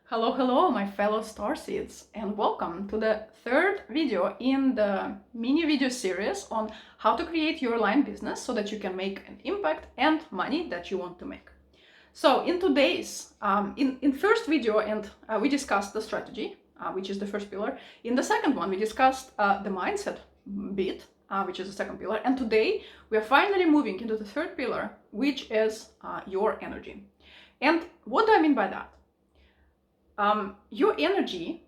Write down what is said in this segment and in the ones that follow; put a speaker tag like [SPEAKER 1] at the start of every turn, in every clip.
[SPEAKER 1] Hello, hello, my fellow Starseeds, and welcome to the third video in the mini video series on how to create your online business so that you can make an impact and money that you want to make. So in today's, in first video, we discussed the strategy, which is the first pillar. In the second one, we discussed the mindset bit, which is the second pillar. And today we are finally moving into the third pillar, which is your energy. And what do I mean by that? Your energy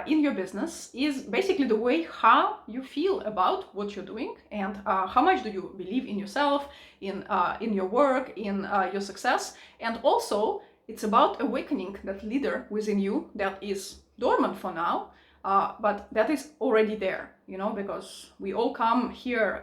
[SPEAKER 1] in your business is basically the way how you feel about what you're doing and how much do you believe in yourself, in your work, in your success. And also it's about awakening that leader within you that is dormant for now, but that is already there, because we all come here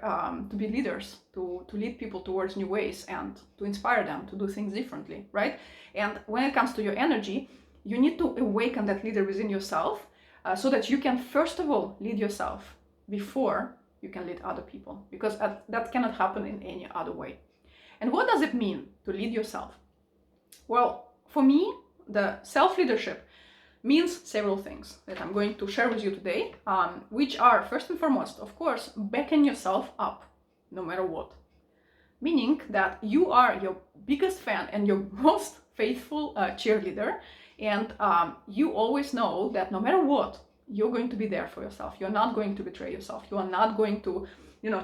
[SPEAKER 1] to be leaders, to lead people towards new ways and to inspire them to do things differently, right? And when it comes to your energy, you need to awaken that leader within yourself so that you can first of all lead yourself before you can lead other people, because that cannot happen in any other way. And what does it mean to lead yourself? Well, for me, the self-leadership means several things that I'm going to share with you today, which are first and foremost, of course, backing yourself up no matter what. Meaning that you are your biggest fan and your most faithful cheerleader. And you always know that no matter what, you're going to be there for yourself. You're not going to betray yourself. You are not going to,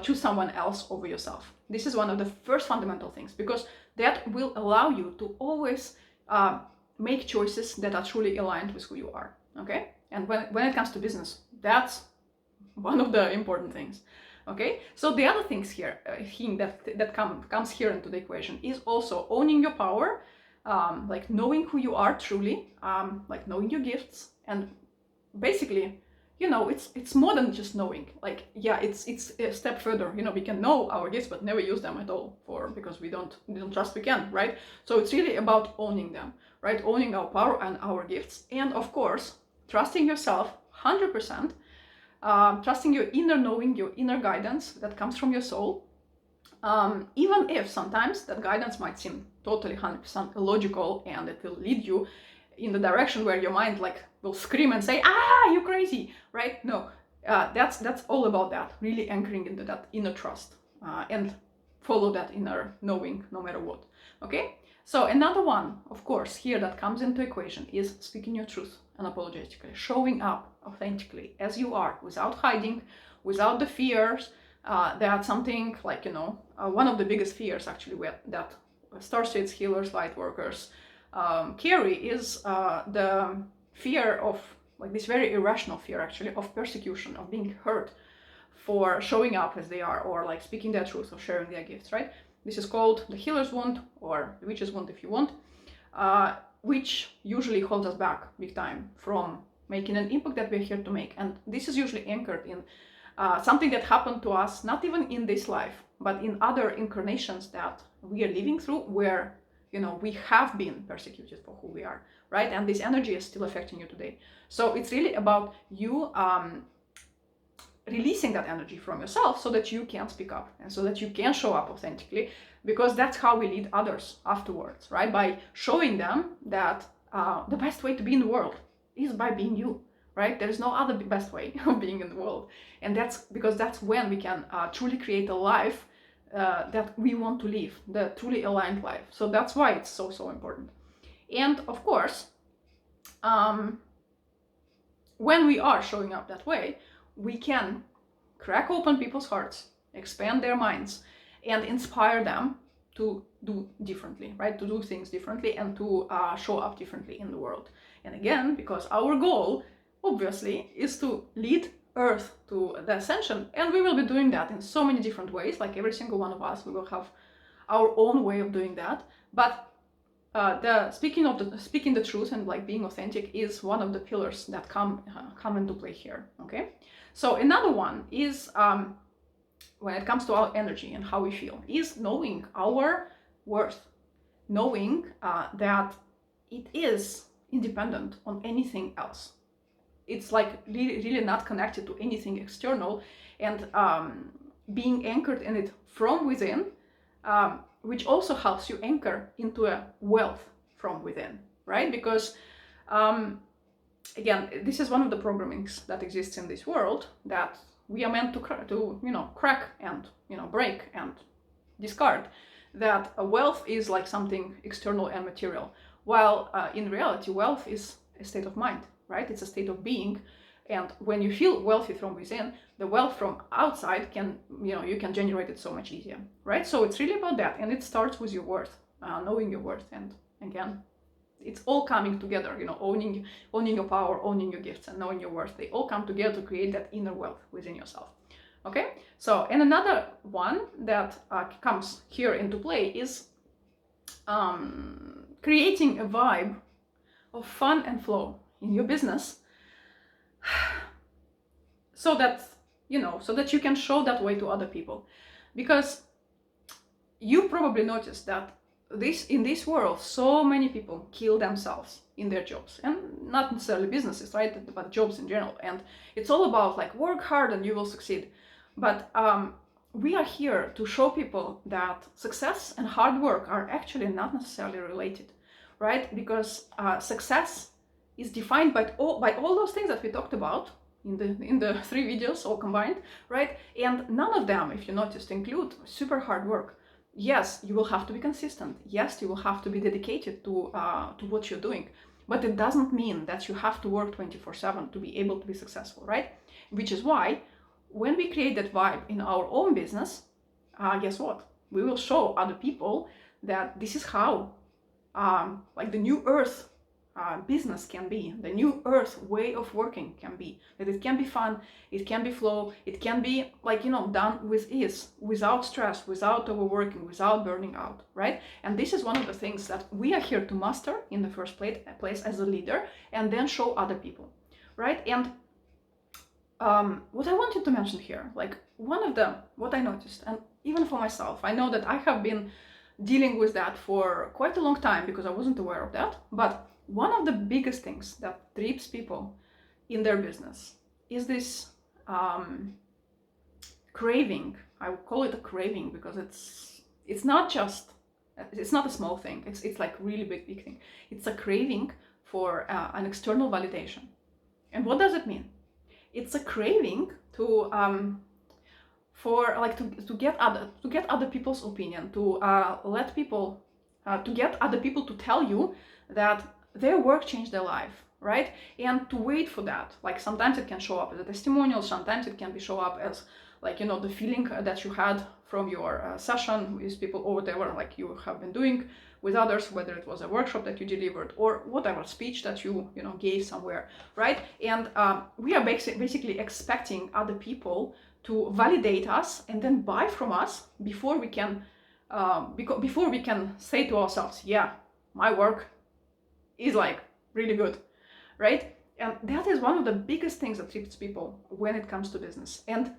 [SPEAKER 1] choose someone else over yourself. This is one of the first fundamental things, because that will allow you to always make choices that are truly aligned with who you are. Okay? And when it comes to business, that's one of the important things. Okay? So the other things here, thing that comes here into the equation is also owning your power. Like knowing who you are truly, like knowing your gifts, and basically, it's more than just knowing. Like, yeah, it's a step further. We can know our gifts but never use them at all because we don't trust we can, right? So it's really about owning them, right? Owning our power and our gifts, and of course, trusting yourself 100%, trusting your inner knowing, your inner guidance that comes from your soul. Even if sometimes that guidance might seem totally 100% illogical and it will lead you in the direction where your mind will scream and say, you crazy, right? No, that's all about that, really anchoring into that inner trust and follow that inner knowing no matter what. Okay, so another one, of course, here that comes into equation is speaking your truth unapologetically, showing up authentically as you are, without hiding, without the fears that something like, one of the biggest fears actually that Starseeds, healers, light workers carry is the fear of, this very irrational fear actually, of persecution, of being hurt for showing up as they are, or speaking their truth, or sharing their gifts, right? This is called the healer's wound, or the witch's wound if you want, which usually holds us back big time from making an impact that we're here to make. And this is usually anchored in something that happened to us, not even in this life, but in other incarnations that we are living through, where, we have been persecuted for who we are, right? And this energy is still affecting you today. So it's really about you releasing that energy from yourself so that you can speak up and so that you can show up authentically, because that's how we lead others afterwards, right? By showing them that the best way to be in the world is by being you. Right? There is no other best way of being in the world. And that's because that's when we can truly create a life that we want to live, the truly aligned life. So that's why it's so, so important. And of course, when we are showing up that way, we can crack open people's hearts, expand their minds, and inspire them to do differently, right? To do things differently and to show up differently in the world. And again, because our goal obviously is to lead Earth to the ascension, and we will be doing that in so many different ways. Like every single one of us, we will have our own way of doing that. But the speaking the truth and being authentic is one of the pillars that come into play here. Okay, so another one is when it comes to our energy and how we feel, is knowing our worth, knowing that it is independent on anything else. It's really not connected to anything external, and being anchored in it from within, which also helps you anchor into a wealth from within, right? Because Again, this is one of the programmings that exists in this world, that we are meant to crack and break and discard. That wealth is like something external and material, while in reality wealth is a state of mind, right? It's a state of being. And when you feel wealthy from within, the wealth from outside can, you can generate it so much easier, right? So it's really about that, and it starts with your worth, knowing your worth. And again, it's all coming together, owning your power, owning your gifts, and knowing your worth. They all come together to create that inner wealth within yourself. Okay, so, and another one that comes here into play is creating a vibe of fun and flow in your business, so that you can show that way to other people. Because you probably noticed that in this world, so many people kill themselves in their jobs, and not necessarily businesses, right, but jobs in general. And it's all about like, work hard and you will succeed. But we are here to show people that success and hard work are actually not necessarily related, right? Because success is defined by all those things that we talked about in the 3 videos all combined, right? And none of them, if you noticed, include super hard work. Yes, you will have to be consistent. Yes, you will have to be dedicated to what you're doing. But it doesn't mean that you have to work 24/7 to be able to be successful, right? Which is why when we create that vibe in our own business, guess what? We will show other people that this is how like the new earth business can be, the new earth way of working can be, that it can be fun, it can be flow, it can be like, done with ease, without stress, without overworking, without burning out, right? And this is one of the things that we are here to master in the first place as a leader, and then show other people, right? And what I wanted to mention here, like what I noticed, and even for myself, I know that I have been dealing with that for quite a long time because I wasn't aware of that, but one of the biggest things that trips people in their business is this craving. I would call it a craving because it's not a small thing. It's like really big thing. It's a craving for an external validation. And what does it mean? It's a craving to get other people's opinion, to get other people to tell you that their work changed their life, right? And to wait for that. Like sometimes it can show up as a testimonial, sometimes it can show up as like, the feeling that you had from your session with people, or whatever like you have been doing with others, whether it was a workshop that you delivered or whatever speech that you gave somewhere, right? And we are basically expecting other people to validate us and then buy from us before we can say to ourselves, yeah, my work is like really good, right? And that is one of the biggest things that trips people when it comes to business. And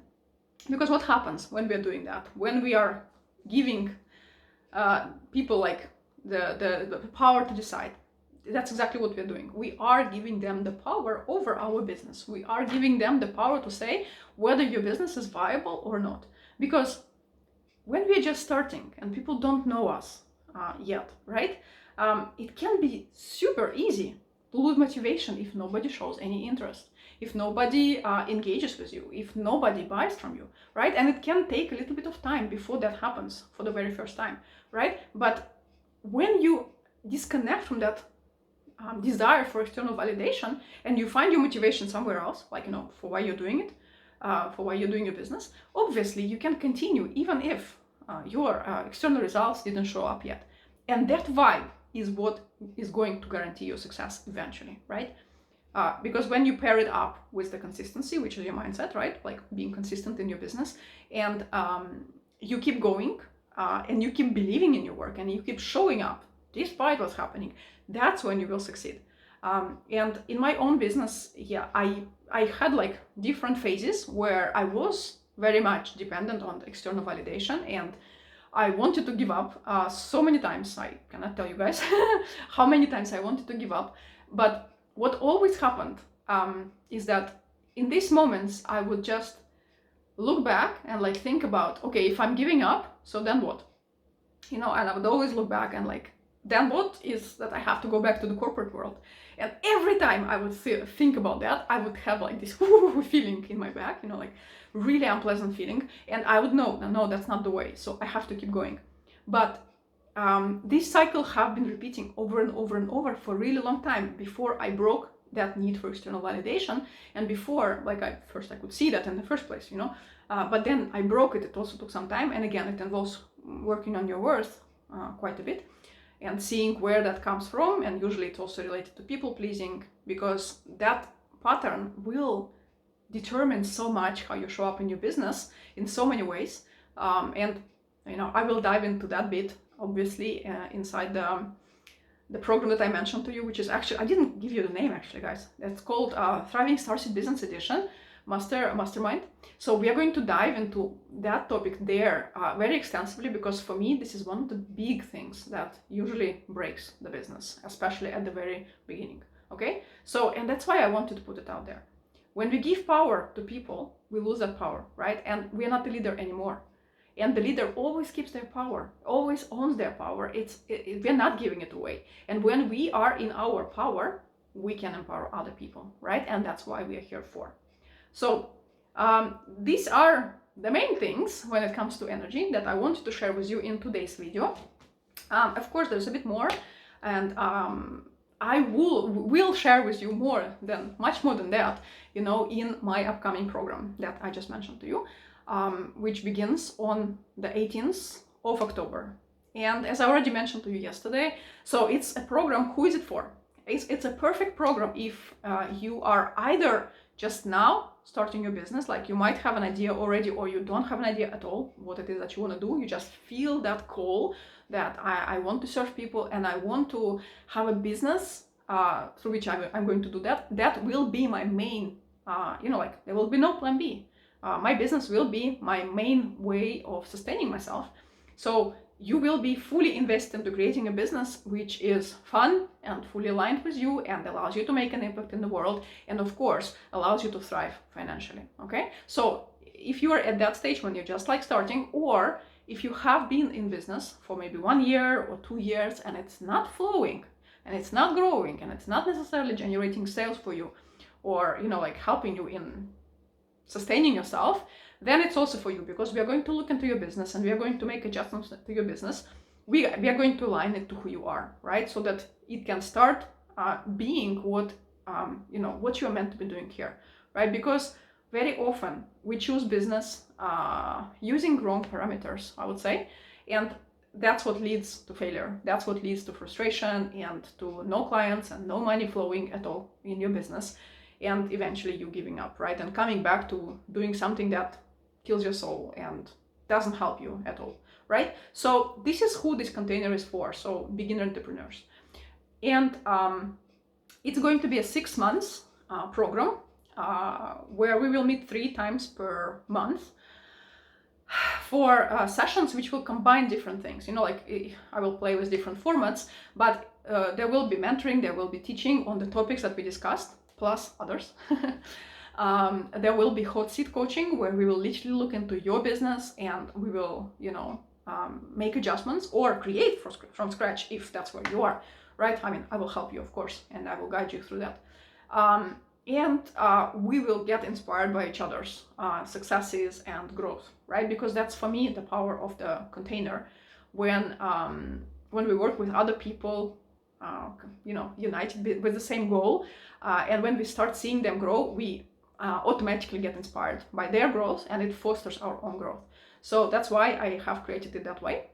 [SPEAKER 1] because what happens when we are doing that, when we are giving people like the power to decide, that's exactly what we're doing. We are giving them the power over our business. We are giving them the power to say whether your business is viable or not. Because when we're just starting and people don't know us yet, right? It can be super easy to lose motivation if nobody shows any interest, if nobody engages with you, if nobody buys from you, right? And it can take a little bit of time before that happens for the very first time, right? But when you disconnect from that desire for external validation and you find your motivation somewhere else, like, for why you're doing it, for why you're doing your business, obviously you can continue even if your external results didn't show up yet. And that vibe is what is going to guarantee your success eventually, right? Because when you pair it up with the consistency, which is your mindset, right? Like being consistent in your business, and you keep going and you keep believing in your work and you keep showing up despite what's happening, that's when you will succeed. And in my own business, yeah, I had like different phases where I was very much dependent on the external validation, and I wanted to give up so many times. I cannot tell you guys how many times I wanted to give up. But what always happened is that in these moments, I would just look back and like think about, okay, if I'm giving up, so then what? And I would always look back and like, then what is that I have to go back to the corporate world. And every time I would think about that, I would have like this feeling in my back, you know, like really unpleasant feeling. And I would know, no, that's not the way. So I have to keep going. But this cycle have been repeating over and over and over for a really long time before I broke that need for external validation, and before, like, I could see that in the first place, you know, but then I broke it. It also took some time, and again, it involves working on your worth quite a bit and seeing where that comes from. And usually it's also related to people pleasing, because that pattern will determine so much how you show up in your business in so many ways. And you know, I will dive into that bit obviously inside the program that I mentioned to you, which is actually, I didn't give you the name actually, guys. It's called Thriving Starseed Business Edition Mastermind. So we are going to dive into that topic there very extensively, because for me, this is one of the big things that usually breaks the business, especially at the very beginning. Okay, so, and that's why I wanted to put it out there. When we give power to people, we lose that power, right? And we are not the leader anymore. And the leader always keeps their power, always owns their power. We're not giving it away. And when we are in our power, we can empower other people, right? And that's why we are here for. So these are the main things when it comes to energy that I wanted to share with you in today's video. Of course, there's a bit more, and I will share with you much more than that, you know, in my upcoming program that I just mentioned to you. Which begins on the 18th of October. And as I already mentioned to you yesterday, so it's a program. Who is it for? It's a perfect program if you are either just now starting your business, like you might have an idea already, or you don't have an idea at all what it is that you want to do. You just feel that call that I want to serve people and I want to have a business through which I'm going to do that. That will be my main, you know, like there will be no plan B. My business will be my main way of sustaining myself. So you will be fully invested into creating a business which is fun and fully aligned with you and allows you to make an impact in the world, and of course allows you to thrive financially. Okay, so if you are at that stage when you're just like starting, or if you have been in business for maybe 1 year or 2 years and it's not flowing and it's not growing and it's not necessarily generating sales for you, or, you know, like helping you in sustaining yourself, then it's also for you, because we are going to look into your business and we are going to make adjustments to your business. We are going to align it to who you are, right? So that it can start being what, you know, what you're meant to be doing here, right? Because very often we choose business using wrong parameters, I would say, and that's what leads to failure. That's what leads to frustration and to no clients and no money flowing at all in your business. And eventually you giving up, right? And coming back to doing something that kills your soul and doesn't help you at all, right? So this is who this container is for, so beginner entrepreneurs. And it's going to be a 6 months program where we will meet 3 times per month for sessions which will combine different things. You know, like I will play with different formats, but there will be mentoring, there will be teaching on the topics that we discussed, plus others. There will be hot seat coaching where we will literally look into your business and we will, you know, make adjustments or create from scratch if that's where you are, right? I mean, I will help you, of course, and I will guide you through that. And we will get inspired by each other's successes and growth, right? Because that's, for me, the power of the container. When we work with other people, you know, united with the same goal, and when we start seeing them grow, we automatically get inspired by their growth, and it fosters our own growth. So that's why I have created it that way,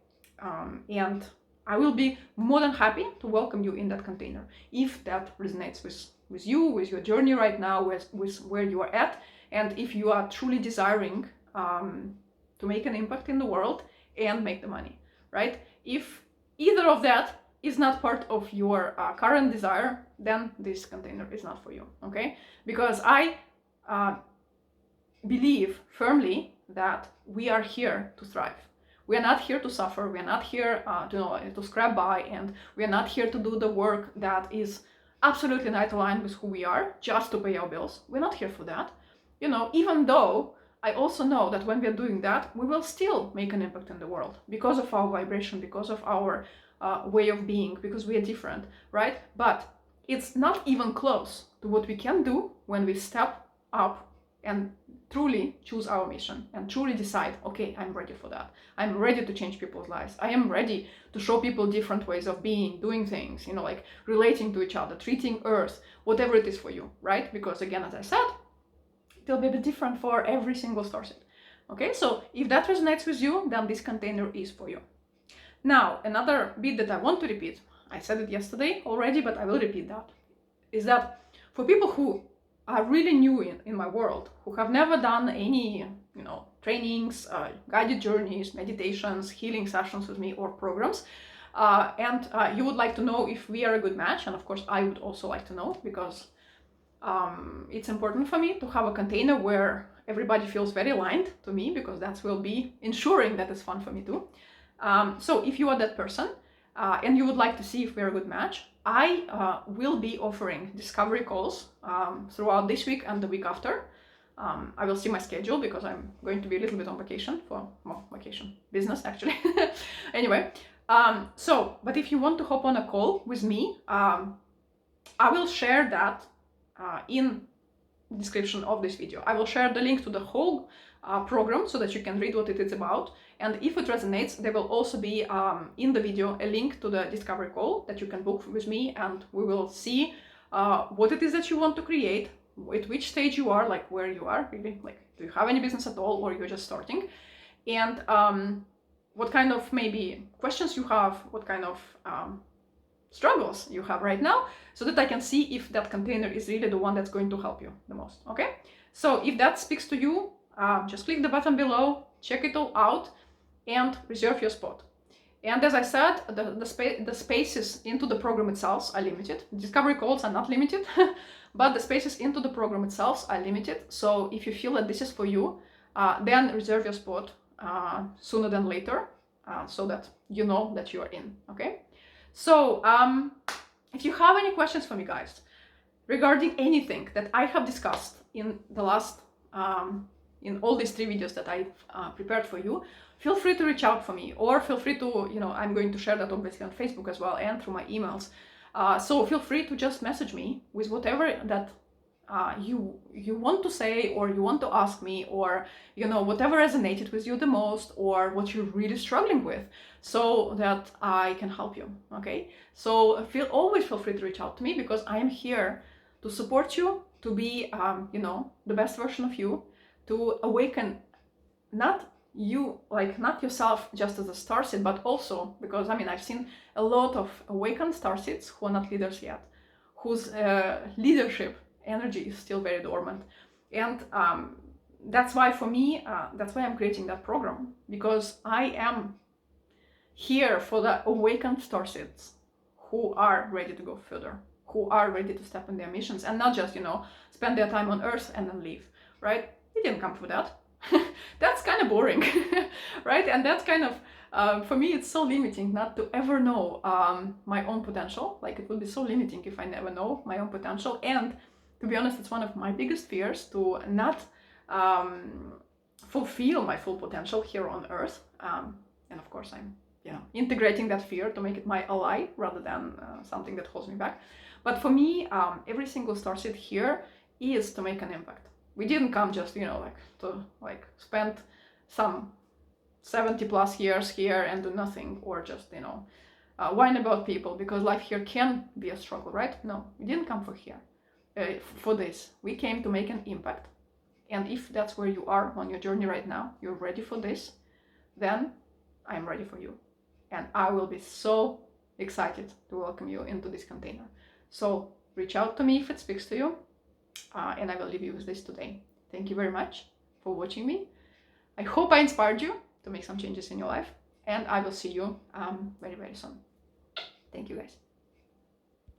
[SPEAKER 1] and I will be more than happy to welcome you in that container if that resonates with you, with your journey right now, with where you are at, and if you are truly desiring to make an impact in the world and make the money, right? If either of that is not part of your current desire, then this container is not for you, okay? Because I believe firmly that we are here to thrive. We are not here to suffer. We are not here to scrap by, and we are not here to do the work that is absolutely not aligned with who we are just to pay our bills. We're not here for that. You know, even though I also know that when we are doing that, we will still make an impact in the world because of our vibration, because of our way of being, because we are different, right? But it's not even close to what we can do when we step up and truly choose our mission and truly decide, okay, I'm ready for that. I'm ready to change people's lives. I am ready to show people different ways of being, doing things, like relating to each other, treating Earth, whatever it is for you, right? Because again, as I said, it'll be a bit different for every single starseed. Okay, so if that resonates with you, then this container is for you. Now, another bit that I want to repeat, I said it yesterday already, but I will repeat that, is that for people who are really new in my world, who have never done any, trainings, guided journeys, meditations, healing sessions with me or programs, and you would like to know if we are a good match, and of course I would also like to know, because it's important for me to have a container where everybody feels very aligned to me, because that will be ensuring that it's fun for me too. So if you are that person and you would like to see if we're a good match, I will be offering discovery calls throughout this week and the week after. I will see my schedule, because I'm going to be a little bit on vacation business actually. Anyway, but if you want to hop on a call with me, I will share that in the description of this video. I will share the link to the whole program so that you can read what it is about. And if it resonates, there will also be in the video a link to the discovery call that you can book with me, and we will see what it is that you want to create, at which stage you are, like where you are really, like do you have any business at all, or you're just starting, and what kind of maybe questions you have, what kind of struggles you have right now, so that I can see if that container is really the one that's going to help you the most. Okay, so if that speaks to you, just click the button below, check it all out, and reserve your spot. And as I said, the spaces into the program itself are limited. Discovery calls are not limited, but the spaces into the program itself are limited. So if you feel that this is for you, then reserve your spot sooner than later, so that you know that you are in. Okay. So if you have any questions for me, guys, regarding anything that I have discussed in the last in all these 3 videos that I've prepared for you, feel free to reach out for me, or feel free to, I'm going to share that obviously on Facebook as well and through my emails. So feel free to just message me with whatever that you want to say, or you want to ask me, or whatever resonated with you the most, or what you're really struggling with, so that I can help you. Okay, so always feel free to reach out to me, because I am here to support you, to be the best version of you, to awaken not yourself just as a starseed, but also because I've seen a lot of awakened starseeds who are not leaders yet, whose leadership energy is still very dormant. And that's why for me, that's why I'm creating that program, because I am here for the awakened starseeds who are ready to go further, who are ready to step in their missions, and not just spend their time on Earth and then leave, right? We didn't come for that. That's kind of boring, right? And that's kind of for me, it's so limiting not to ever know my own potential. Like, it would be so limiting if I never know my own potential. And to be honest, it's one of my biggest fears, to not fulfill my full potential here on Earth. And of course, I'm integrating that fear to make it my ally rather than something that holds me back. But for me, every single starseed here is to make an impact. We didn't come just to spend some 70+ years here and do nothing, or just whine about people, because life here can be a struggle, right? No, we didn't come for this. We came to make an impact. And if that's where you are on your journey right now, you're ready for this, then I'm ready for you, and I will be so excited to welcome you into this container. So reach out to me if it speaks to you. And I will leave you with this today. Thank you very much for watching me. I hope I inspired you to make some changes in your life, and I will see you very, very soon. Thank you, guys.